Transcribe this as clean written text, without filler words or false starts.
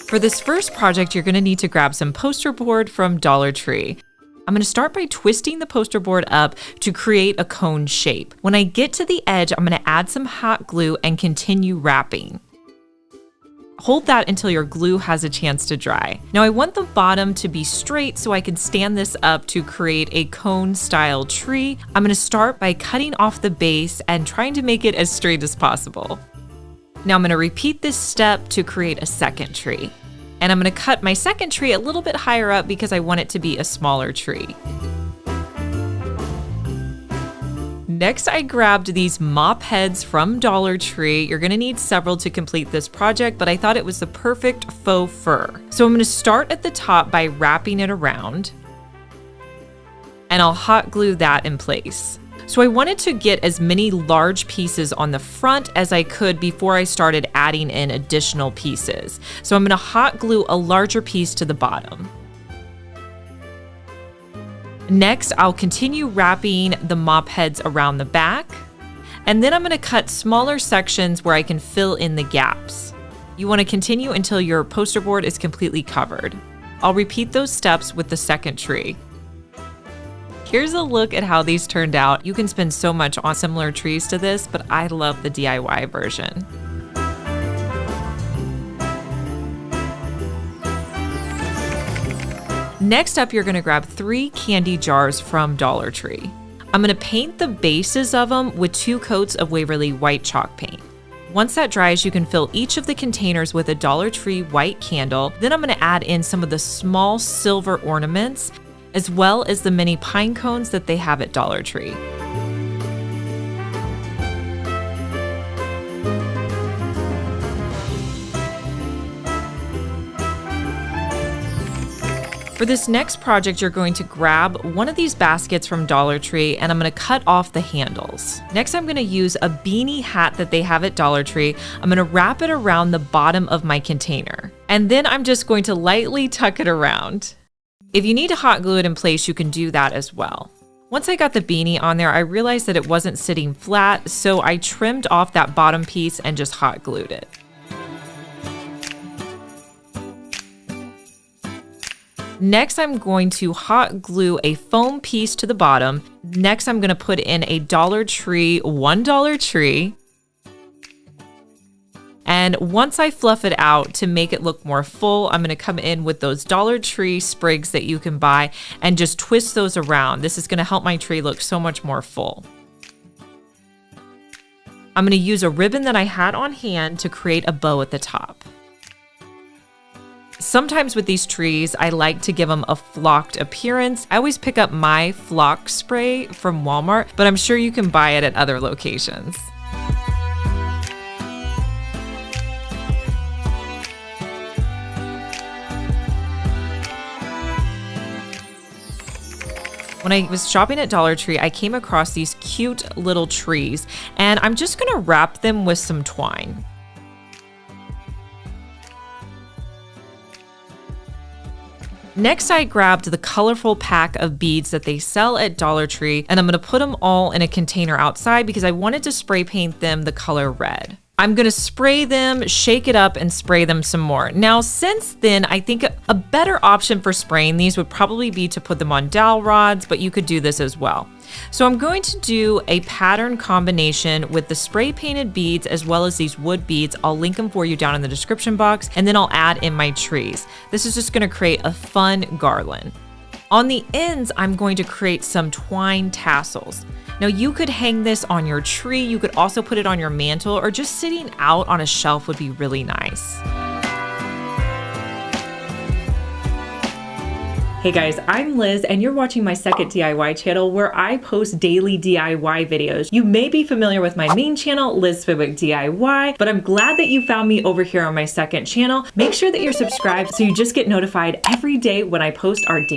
For this first project, you're gonna need to grab some poster board from Dollar Tree. I'm gonna start by twisting the poster board up to create a cone shape. When I get to the edge, I'm gonna add some hot glue and continue wrapping. Hold that until your glue has a chance to dry. Now I want the bottom to be straight so I can stand this up to create a cone style tree. I'm gonna start by cutting off the base and trying to make it as straight as possible. Now I'm gonna repeat this step to create a second tree. And I'm gonna cut my second tree a little bit higher up because I want it to be a smaller tree. Next, I grabbed these mop heads from Dollar Tree. You're gonna need several to complete this project, but I thought it was the perfect faux fur. So I'm gonna start at the top by wrapping it around, and I'll hot glue that in place. So I wanted to get as many large pieces on the front as I could before I started adding in additional pieces. So I'm gonna hot glue a larger piece to the bottom. Next, I'll continue wrapping the mop heads around the back, and then I'm gonna cut smaller sections where I can fill in the gaps. You wanna continue until your poster board is completely covered. I'll repeat those steps with the second tree. Here's a look at how these turned out. You can spend so much on similar trees to this, but I love the DIY version. Next up, you're gonna grab 3 candy jars from Dollar Tree. I'm gonna paint the bases of them with 2 coats of Waverly white chalk paint. Once that dries, you can fill each of the containers with a Dollar Tree white candle. Then I'm gonna add in some of the small silver ornaments, as well as the mini pine cones that they have at Dollar Tree. For this next project, you're going to grab one of these baskets from Dollar Tree, and I'm gonna cut off the handles. Next, I'm gonna use a beanie hat that they have at Dollar Tree. I'm gonna wrap it around the bottom of my container. And then I'm just going to lightly tuck it around. If you need to hot glue it in place, you can do that as well. Once I got the beanie on there, I realized that it wasn't sitting flat, so I trimmed off that bottom piece and just hot glued it. Next, I'm going to hot glue a foam piece to the bottom. Next, I'm gonna put in a Dollar Tree $1 tree. And once I fluff it out to make it look more full, I'm gonna come in with those Dollar Tree sprigs that you can buy and just twist those around. This is gonna help my tree look so much more full. I'm gonna use a ribbon that I had on hand to create a bow at the top. Sometimes with these trees, I like to give them a flocked appearance. I always pick up my flock spray from Walmart, but I'm sure you can buy it at other locations. When I was shopping at Dollar Tree, I came across these cute little trees, and I'm just gonna wrap them with some twine. Next, I grabbed the colorful pack of beads that they sell at Dollar Tree, and I'm gonna put them all in a container outside because I wanted to spray paint them the color red. I'm gonna spray them, shake it up, and spray them some more. Now, since then, I think a better option for spraying these would probably be to put them on dowel rods, but you could do this as well. So I'm going to do a pattern combination with the spray painted beads as well as these wood beads. I'll link them for you down in the description box, and then I'll add in my trees. This is just gonna create a fun garland. On the ends, I'm going to create some twine tassels. Now you could hang this on your tree, you could also put it on your mantle, or just sitting out on a shelf would be really nice. Hey guys, I'm Liz and you're watching my second DIY channel where I post daily DIY videos. You may be familiar with my main channel, Liz Fenwick DIY, but I'm glad that you found me over here on my second channel. Make sure that you're subscribed so you just get notified every day when I post our daily